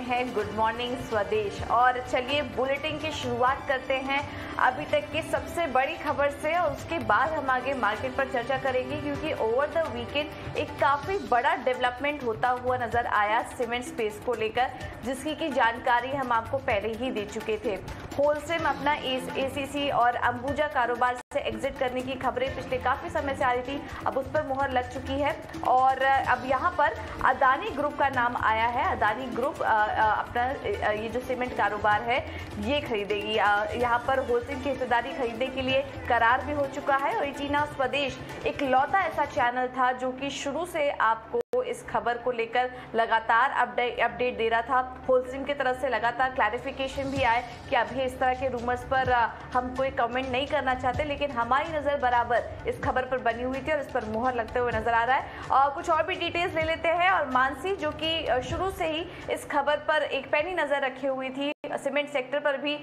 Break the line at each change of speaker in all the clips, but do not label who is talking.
हैं good morning स्वदेश। और चलिए बुलेटिन की शुरुआत करते हैं अभी तक की सबसे बड़ी खबर से, और उसके बाद हम आगे मार्केट पर चर्चा करेंगे, क्योंकि ओवर द वीकेंड एक काफी बड़ा डेवलपमेंट होता हुआ नजर आया सीमेंट स्पेस को लेकर, जिसकी की जानकारी हम आपको पहले ही दे चुके थे। होलसेल अपना एसीसी और अंबुजा कारोबार से एग्जिट करने की खबरें पिछले काफी समय से आ रही थी, अब उस पर मुहर लग चुकी है और अब यहाँ पर अदानी ग्रुप का नाम आया है। अदानी ग्रुप अपना ये जो सीमेंट कारोबार है ये खरीदेगी। यहाँ पर होलसेल की हिस्सेदारी खरीदने के लिए करार भी हो चुका है। और एटीना स्वदेश एक लौता ऐसा चैनल था जो कि शुरू से आपको इस खबर को लेकर लगातार अपडेट दे रहा था। होलसेल की तरफ से लगातार क्लैरिफिकेशन भी आए कि अभी इस तरह के रूमर्स पर हम कोई कमेंट नहीं करना चाहते, लेकिन हमारी नज़र बराबर इस खबर पर बनी हुई थी और इस पर मुहर लगते हुए नजर आ रहा है। और कुछ और भी डिटेल्स ले लेते हैं। और मानसी जो कि शुरू से ही इस खबर पर एक पैनी नज़र रखी हुई थी, सीमेंट सेक्टर पर भी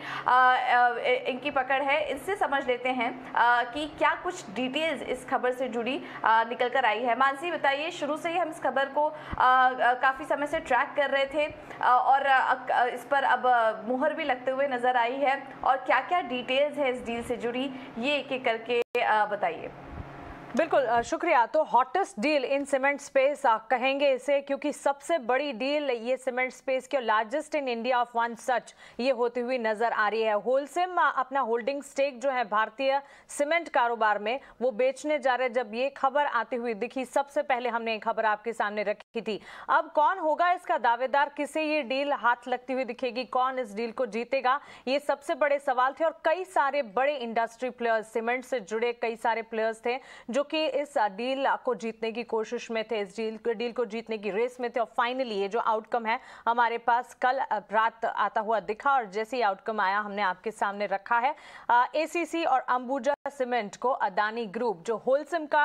इनकी पकड़ है, इससे समझ लेते हैं कि क्या कुछ डिटेल्स इस खबर से जुड़ी निकल कर आई है। मानसी बताइए, शुरू से ही हम इस खबर को काफ़ी समय से ट्रैक कर रहे थे और इस पर अब मुहर भी लगते हुए नज़र आई है, और क्या क्या डिटेल्स है इस डील से जुड़ी ये एक एक करके बताइए।
बिल्कुल शुक्रिया। तो hottest deal in cement space कहेंगे इसे, क्योंकि सबसे बड़ी डील ये सीमेंट स्पेस की और largest in India of one such ये होती हुई नजर आ रही है। होलसेल अपना होल्डिंग स्टेक जो है भारतीय सीमेंट कारोबार में वो बेचने जा रहे हैं। जब ये खबर आती हुई दिखी, सबसे पहले हमने एक खबर आपके सामने रखी थी। अब कौन होगा इसका दावेदार, किसे ये डील हाथ लगती हुई दिखेगी, कौन इस डील को जीतेगा, ये सबसे बड़े सवाल थे। और कई सारे बड़े इंडस्ट्री प्लेयर्स, सीमेंट से जुड़े कई सारे प्लेयर्स थे जो कि इस डील को जीतने की कोशिश में थे, इस डील को जीतने की रेस में थे। और फाइनली ये जो आउटकम है हमारे पास कल रात आता हुआ दिखा, और जैसे ही आउटकम आया हमने आपके सामने रखा है। एसीसी और अंबुजा सीमेंट को अदानी ग्रुप, जो होलसेल का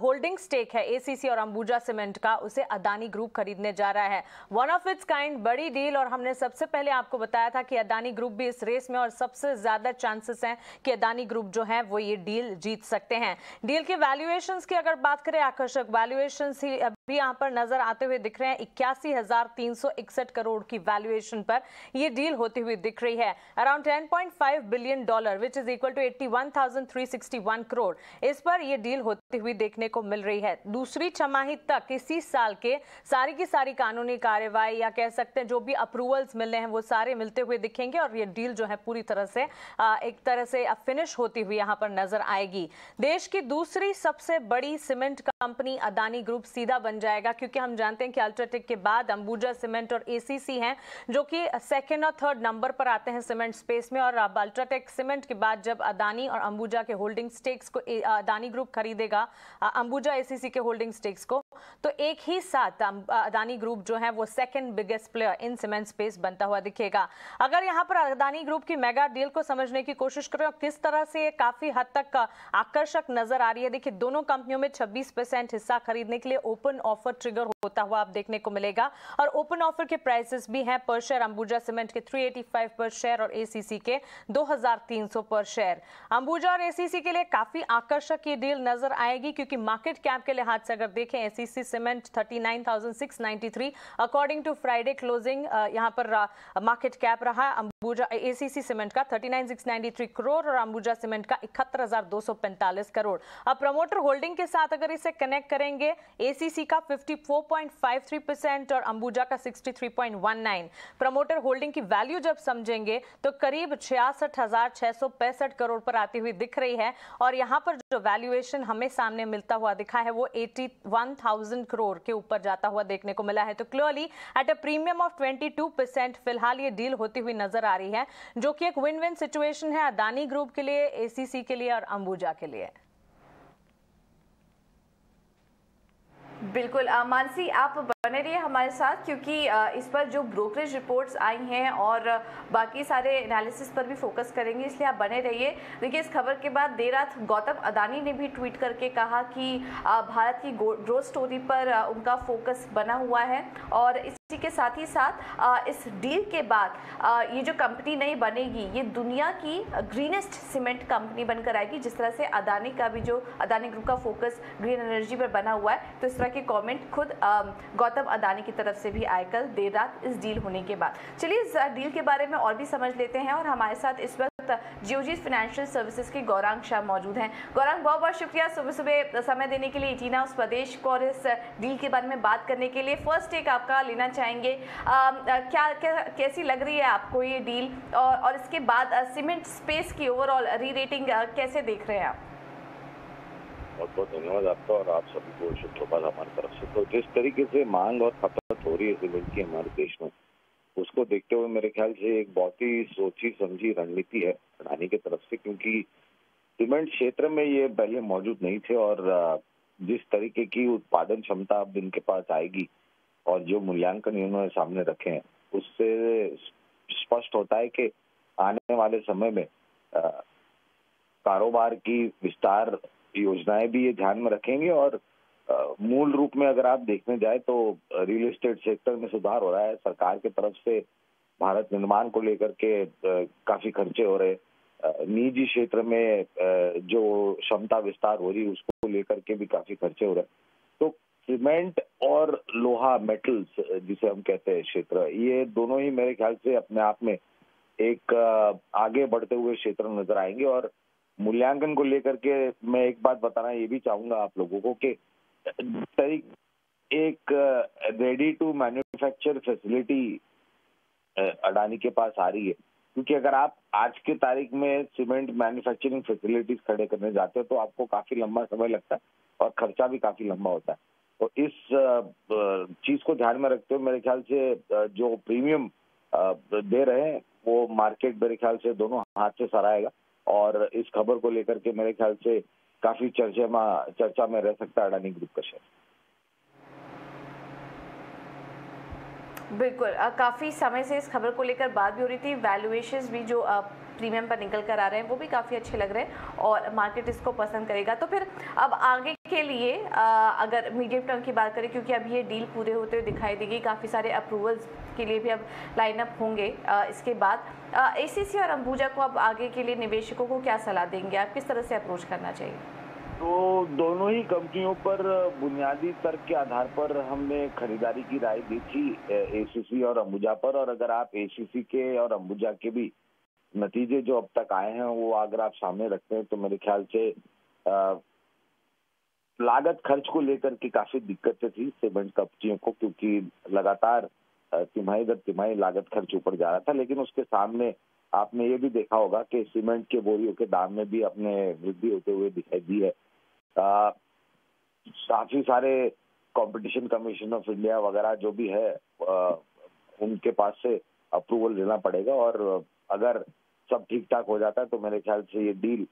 होल्डिंग स्टेक है एसीसी और अंबुजा सीमेंट का, उसे अदानी ग्रुप खरीदने जा रहा है। वन ऑफ इट्स काइंड बड़ी डील, और हमने सबसे पहले आपको बताया था कि अदानी ग्रुप भी इस रेस में, और सबसे ज्यादा चांसेस हैं कि अदानी ग्रुप जो है वो ये डील जीत सकते हैं। डील के वैल्यूएशंस की अगर बात करें, आकर्षक वैल्यूएशंस ही अभी यहाँ पर नजर आते हुए दिख रहे हैं। 81,361 करोड़ की वैल्यूएशन पर ये डील होती हुई दिख रही है। Around $10.5 billion, which is equal to 81,361 crore, इस पर यह डील होती हुई देखने को मिल रही है। दूसरी छमाही तक इसी साल के सारी की सारी कानूनी कार्रवाई या कह सकते हैं जो भी अप्रूवल्स मिलने हैं वो सारे मिलते हुए दिखेंगे, और ये डील जो है पूरी तरह से एक तरह से फिनिश होती हुई यहाँ पर नजर आएगी। देश की दूसरी सबसे बड़ी सीमेंट कंपनी अदानी ग्रुप सीधा बन जाएगा, क्योंकि हम जानते हैं कि अल्ट्राटेक के बाद अंबुजा सीमेंट और एसीसी हैं जो कि सेकंड और थर्ड नंबर पर आते हैं सीमेंट स्पेस में। और अब अल्ट्राटेक सीमेंट के बाद जब अदानी और अंबुजा के होल्डिंग स्टेक्स को अदानी ग्रुप खरीदेगा, अंबुजा एसीसी के होल्डिंग स्टेक्स को, तो एक ही साथ अदानी ग्रुप जो है वो second biggest player in cement space बनता हुआ दिखेगा। अगर यहाँ पर अदानी ग्रुप की मेगा डील को समझने की कोशिश करें और किस तरह से ये काफी हद तक आकर्षक नजर आ रही है, देखिए दोनों कंपनियों में 26% हिस्सा खरीदने के लिए ओपन ऑफर ट्रिगर होता हुआ आप देखने को मिलेगा। और ओपन ऑफर के प्राइसेस भी हैं पर शेयर, अंबुजा सीमेंट के 385 पर शेयर और एसीसी के 2300 पर शेयर। अंबुजा और एसीसी के लिए काफी आकर्षक ये डील नजर आएगी, क्योंकि मार्केट कैप के लिहाज से अगर देखें, ACC cement 39,693 according to Friday closing यहाँ पर मार्केट कैप रहा। अंबुजा एसीसी सीमेंट का 39,693 करोड़ और अंबुजा सीमेंट का 71,245 करोड़। अब प्रमोटर होल्डिंग के साथ अगर इसे कनेक्ट करेंगे, एसीसी का 54.53% और अंबुजा का 63.19। प्रमोटर होल्डिंग की वैल्यू जब समझेंगे तो करीब 66,665 करोड़ पर आती हुई दिख रही है। और यहां पर जो वैल्यूएशन हमें सामने मिलता हुआ दिखा है वो 81,000 करोड़ के ऊपर जाता हुआ देखने को मिला है। तो clearly at a premium of 22% फिलहाल ये डील होती हुई नजर आ रही है, जो कि एक विन विन सिचुएशन है अदानी ग्रुप के लिए, एसीसी के लिए और अंबुजा के लिए।
बिल्कुल मानसी, आप बने रहिए हमारे साथ, क्योंकि इस पर जो ब्रोकरेज रिपोर्ट्स आई हैं और बाकी सारे एनालिसिस पर भी फोकस करेंगे, इसलिए आप बने रहिए। देखिए, इस खबर के बाद देर रात गौतम अदानी ने भी ट्वीट करके कहा कि भारत की ग्रोथ स्टोरी पर उनका फोकस बना हुआ है, और इस के साथ ही साथ इस डील के बाद ये जो कंपनी नई बनेगी ये दुनिया की ग्रीनेस्ट सीमेंट कंपनी बनकर आएगी। जिस तरह से अदानी का भी जो अदानी ग्रुप का फोकस ग्रीन एनर्जी पर बना हुआ है, तो इस तरह के कमेंट खुद गौतम अदानी की तरफ से भी आए कल देर रात इस डील होने के बाद। चलिए इस डील के बारे में और भी समझ लेते हैं और हमारे साथ इस वक्त जियोजीत फाइनेंशियल सर्विसेज के गौरांग शाह मौजूद हैं। गौरांग, बहुत बहुत शुक्रिया सुबह सुबह समय देने के लिए एटीना उस प्रदेश को और इस डील के बारे में बात करने के लिए। फर्स्ट टेक आपका लेना चाहेंगे, कैसी लग रही है आपको ये डील, और इसके बाद सीमेंट स्पेस की ओवरऑल री रेटिंग कैसे देख रहे हैं आप?
बहुत बहुत धन्यवाद आपका और आप सभी को शुक्रवार हमारी तरफ से। तो जिस तरीके से मांग और खपत हो रही है सीमेंट की हमारे देश में, उसको देखते हुए मेरे ख्याल से एक बहुत ही सोची समझी रणनीति है अडानी की तरफ से, क्योंकि सीमेंट क्षेत्र में ये पहले मौजूद नहीं थे और जिस तरीके की उत्पादन क्षमता अब इनके पास आएगी और जो मूल्यांकन इन्होंने सामने रखे हैं, उससे स्पष्ट होता है कि आने वाले समय में कारोबार की विस्तार योजनाएं भी ये ध्यान में रखेंगे और मूल रूप में अगर आप देखने जाए तो रियल एस्टेट सेक्टर में सुधार हो रहा है। सरकार की तरफ से भारत निर्माण को लेकर के काफी खर्चे हो रहे, निजी क्षेत्र में जो क्षमता विस्तार हो रही है उसको लेकर के भी काफी खर्चे हो रहे। तो सीमेंट और लोहा मेटल्स जिसे हम कहते हैं क्षेत्र, ये दोनों ही मेरे ख्याल से अपने आप में एक आगे बढ़ते हुए क्षेत्र नजर आएंगे। और मूल्यांकन को लेकर के मैं एक बात बताना ये भी चाहूंगा आप लोगों को कि एक ready to manufacture facility Adani के पास आ रही है, क्योंकि अगर आप आज के तारीख में सीमेंट मैन्युफैक्चरिंग फैसिलिटीज खड़े करने जाते हो तो आपको काफी लंबा समय लगता है और खर्चा भी काफी लंबा होता है। तो इस चीज को ध्यान में रखते हुए मेरे ख्याल से जो प्रीमियम दे रहे हैं वो मार्केट मेरे ख्याल से दोनों हाथ से सराहेगा और इस खबर को लेकर के मेरे ख्याल से काफी चर्चा में रह सकता है अडानी ग्रुप का शेयर।
बिल्कुल, काफ़ी समय से इस खबर को लेकर बात भी हो रही थी। वैल्यूएशंस भी जो प्रीमियम पर निकल कर आ रहे हैं वो भी काफ़ी अच्छे लग रहे हैं और मार्केट इसको पसंद करेगा। तो फिर अब आगे के लिए अगर मीडियम टर्म की बात करें, क्योंकि अब ये डील पूरे होते हुए दिखाई देगी, काफ़ी सारे अप्रूवल्स के लिए भी अब लाइनअप होंगे। इसके बाद एसीसी और अंबुजा को अब आगे के लिए निवेशकों को क्या सलाह देंगे आप, किस तरह से अप्रोच करना चाहिए?
तो दोनों ही कंपनियों पर बुनियादी तर्क के आधार पर हमने खरीदारी की राय दी थी, एसीसी और अंबुजा पर। और अगर आप एसीसी के और अंबुजा के भी नतीजे जो अब तक आए हैं वो अगर आप सामने रखते हैं तो मेरे ख्याल से लागत खर्च को लेकर के काफी दिक्कतें थी सीमेंट कंपनियों को, क्योंकि लगातार तिमाही दर तिमाही लागत खर्च ऊपर जा रहा था। लेकिन उसके सामने आपने ये भी देखा होगा कि सीमेंट के बोरियों के दाम में भी अपने वृद्धि होते हुए दिखाई दी है। काफी सारे कंपटीशन कमीशन ऑफ इंडिया वगैरह जो भी है उनके पास से अप्रूवल लेना पड़ेगा और अगर सब ठीक ठाक हो जाता है तो मेरे ख्याल से ये डील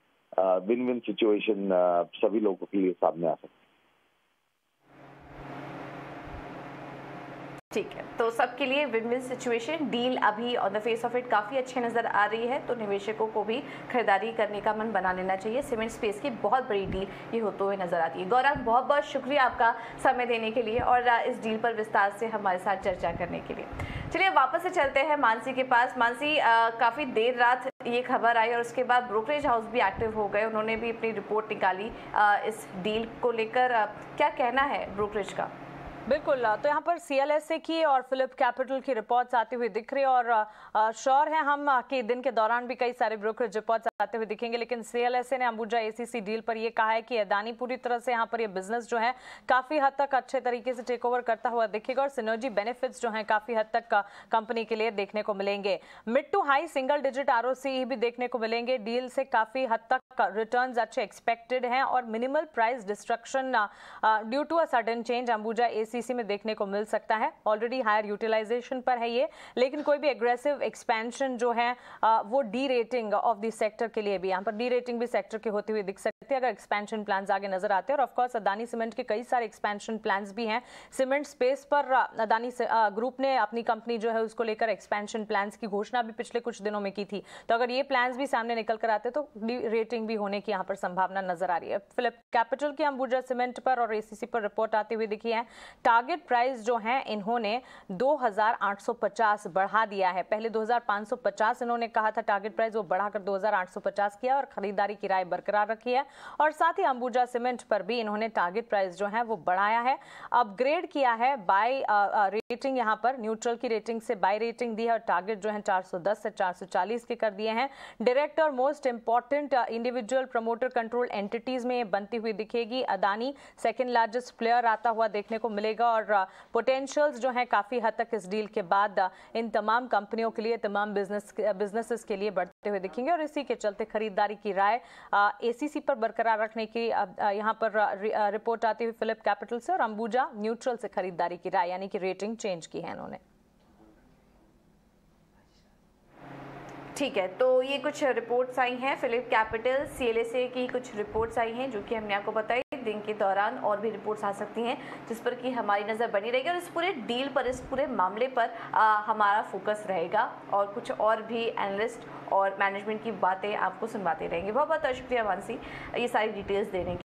विन विन सिचुएशन सभी लोगों के लिए सामने आ सकती है।
ठीक है, तो सबके लिए विन विन सिचुएशन डील अभी on the face of it काफ़ी अच्छी नज़र आ रही है, तो निवेशकों को भी खरीदारी करने का मन बना लेना चाहिए। सीमेंट स्पेस की बहुत बड़ी डील ये होते हुए नज़र आती है। गौरव, बहुत बहुत शुक्रिया आपका समय देने के लिए और इस डील पर विस्तार से हमारे साथ चर्चा करने के लिए। चलिए वापस से चलते हैं मानसी के पास। मानसी, काफ़ी देर रात ये खबर आई और उसके बाद ब्रोकरेज हाउस भी एक्टिव हो गए, उन्होंने भी अपनी रिपोर्ट निकाली इस डील को लेकर। क्या कहना है ब्रोकरेज का?
बिल्कुल, तो यहाँ पर CLSA की और फिलिप कैपिटल की रिपोर्ट्स आती हुई दिख रही है और श्योर है हम कि दिन के दौरान भी कई सारे ब्रोकरेज रिपोर्ट्स आते हुए दिखेंगे। लेकिन CLSA ने अंबुजा ACC डील पर ये कहा है कि अदानी पूरी तरह से यहाँ पर ये बिजनेस जो है काफ़ी हद तक अच्छे तरीके से टेक ओवर करता हुआ दिखेगा और सिनर्जी बेनिफिट्स जो हैं काफ़ी हद तक कंपनी के लिए देखने को मिलेंगे। Mid to high single digit ROCE भी देखने को मिलेंगे। डील से काफ़ी हद तक रिटर्न्स अच्छे एक्सपेक्टेड हैं और minimal price destruction due to a sudden change Ambuja ACC में देखने को मिल सकता है। ऑलरेडी हायर यूटिलाइजेशन पर है ये, लेकिन कोई भी एग्रेसिव एक्सपेंशन जो है वो D rating of the sector के लिए भी, यहाँ पर डी रेटिंग भी सेक्टर के होती हुई दिख सकती है अगर एक्सपेंशन प्लान्स आगे नजर आते हैं। और ऑफ कोर्स अदानी सीमेंट के कई सारे एक्सपेंशन प्लान्स भी हैं। सीमेंट स्पेस पर अदानी ग्रुप ने अपनी कंपनी जो है उसको लेकर एक्सपेंशन प्लान्स की घोषणा भी पिछले कुछ दिनों में की थी, तो अगर ये प्लान्स भी सामने निकल कर आते तो डी रेटिंग भी होने की यहाँ पर संभावना नजर आ रही है। फिलिप कैपिटल की अंबुजा सीमेंट पर और ACC पर रिपोर्ट आती हुई दिखी है टारगेट प्राइस जो है इन्होंने 2850 बढ़ा दिया है। पहले 2550 इन्होंने कहा था टारगेट प्राइस, वो बढ़ाकर 2850 किया और खरीदारी की राय बरकरार रखी है। और साथ ही अंबुजा सीमेंट पर भी इन्होंने टारगेट प्राइस जो है वो बढ़ाया है, अपग्रेड किया है। बाय रेटिंग यहाँ पर न्यूट्रल की रेटिंग से बाय रेटिंग दी है और टारगेट जो है 410 से 440 के कर दिए हैं। डायरेक्ट और most important individual promoter control entities में बनती हुई दिखेगी। अदानी सेकंड लार्जेस्ट प्लेयर आता हुआ देखने को मिलेगा और पोटेंशियल्स जो है काफी हद तक इस डील के बाद इन तमाम कंपनियों के लिए, तमाम बिजनेसेस के लिए बढ़ते हुए दिखेंगे। और इसी के चलते खरीदारी की राय एसीसी पर बरकरार रखने की यहाँ पर रिपोर्ट आती हुई फिलिप कैपिटल से, और अंबुजा न्यूट्रल से खरीदारी की राय यानी कि रेटिंग चेंज की है इन्होंने।
ठीक है, तो ये कुछ रिपोर्ट्स आई हैं फिलिप कैपिटल, सीएलएसए की कुछ रिपोर्ट्स आई हैं जो कि हमने आपको बताई। दिन के दौरान और भी रिपोर्ट्स आ सकती हैं जिस पर कि हमारी नज़र बनी रहेगी और इस पूरे डील पर, इस पूरे मामले पर हमारा फोकस रहेगा और कुछ और भी एनालिस्ट और मैनेजमेंट की बातें आपको सुनवाते रहेंगे। बहुत बहुत शुक्रिया मानसी ये सारी डिटेल्स देने की।